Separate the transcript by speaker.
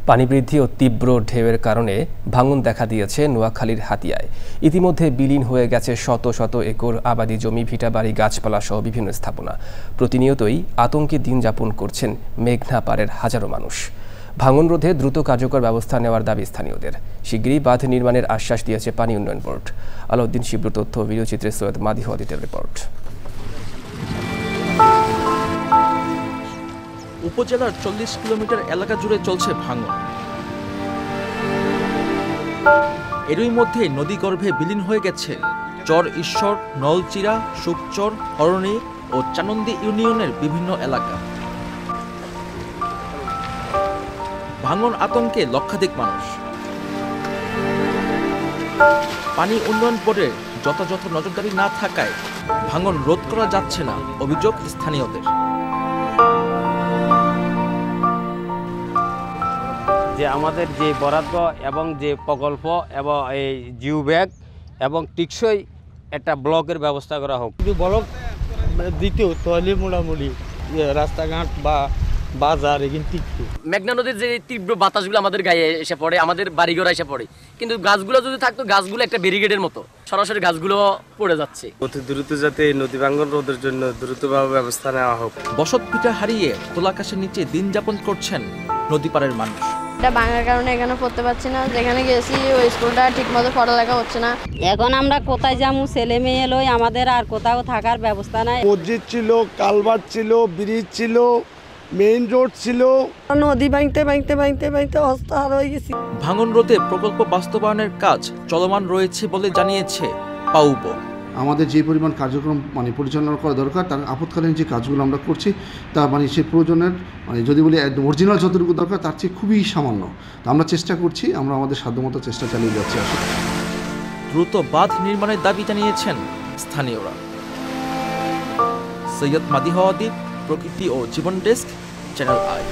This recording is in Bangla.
Speaker 1: পানি বৃদ্ধি ও তীব্র ঢেউয়ের কারণে ভাঙন দেখা দিয়েছে নোয়াখালীর হাতিয়ায়। ইতিমধ্যে বিলীন হয়ে গেছে শত শত একর আবাদি জমি, ভিটাবাড়ি, গাছপালা সহ বিভিন্ন স্থাপনা। প্রতিনিয়তই আতঙ্কে দিন যাপন করছেন মেঘনা পাড়ের হাজারো মানুষ। ভাঙন রোধে দ্রুত কার্যকর ব্যবস্থা নেওয়ার দাবি স্থানীয়দের। শিগগিরই বাঁধ নির্মাণের আশ্বাস দিয়েছে পানি উন্নয়ন বোর্ড। আলাউদ্দিন শিবলু তথ্য, ভিডিওচিত্রে সৈয়দ মাদি হওয়াদিতের রিপোর্ট।
Speaker 2: উপজেলার ৪০ কিলোমিটার এলাকা জুড়ে চলছে ভাঙন। এরই মধ্যে নদীগর্ভে বিলীন হয়ে গেছে চর ঈশ্বর, নলচিরা, সুকচর, হরণী ও চানন্দি ইউনিয়নের বিভিন্ন এলাকা। ভাঙন আতঙ্কে লক্ষাধিক মানুষ। পানি উন্নয়ন বোর্ডের যথাযথ নজরদারি না থাকায় ভাঙন রোধ করা যাচ্ছে না, অভিযোগ স্থানীয়দের।
Speaker 3: যে আমাদের যে বরাদ্দ এবং যে প্রকল্প এবং এই জিও ব্যাগ এবং টিকসই একটা ব্লকের ব্যবস্থা করা হোক।
Speaker 4: যদি ব্লক দ্বিতীয় তাহলে মোটামুটি রাস্তাঘাট বা বাজার এখানে টিকতো।
Speaker 5: মেঘনা নদীর যে তীব্র বাতাসগুলো আমাদের গায়ে এসে পড়ে, আমাদের বাড়িঘর এসে পড়ে, কিন্তু গাছগুলো যদি থাকতো, গাছগুলো একটা ব্যারিকেডের মতো সরাসরি গাছগুলো পড়ে যাচ্ছে।
Speaker 6: অতি দ্রুত যাতে নদী ভাঙন রোধের জন্য দ্রুতভাবে ব্যবস্থা নেওয়া হোক।
Speaker 2: বসত ভিটা হারিয়ে খোলাকাশের নিচে দিন যাপন করছেন নদীপাড়ের মানুষ।
Speaker 7: এটা ভাঙার কারণে এখানে পড়তে পারছি না, যেখানে গেছি ওই স্কুলটা ঠিক মতো পড়ালেখা হচ্ছে না।
Speaker 8: এখন আমরা কোথায় যাবো, ছেলে মেয়ে লই, আমাদের আর কোথাও থাকার ব্যবস্থা নাই।
Speaker 4: মসজিদ ছিল, কালভার্ট ছিল, ব্রিজ ছিল, মেইন রোড ছিল,
Speaker 8: নদী ভাঙতে ভাঙতে ভাঙতে ভাঙতে অবস্থা হয়ে গেছি।
Speaker 2: ভাঙন রোধে প্রকল্প বাস্তবায়নের কাজ চলমান রয়েছে বলে জানিয়েছে পাউব।
Speaker 9: আমাদের যে পরিমাণ কার্যক্রম পরিচালনা করা দরকার, তার আপৎকালীন যে কাজগুলো আমরা করছি তা সে প্রয়োজনের যদি বলি অরিজিনাল যতটুকু দরকার তার চেয়ে খুবই সামান্য। তো আমরা চেষ্টা করছি, আমরা আমাদের সাধ্যমতো চেষ্টা চালিয়ে যাচ্ছি। আসলে
Speaker 2: দ্রুত বাঁধ নির্মাণের দাবি জানিয়েছেন স্থানীয়রা। সৈয়দ মাদি হওয়াদিব, প্রকৃতি ও জীবন ডেস্ক, চ্যানেল আই।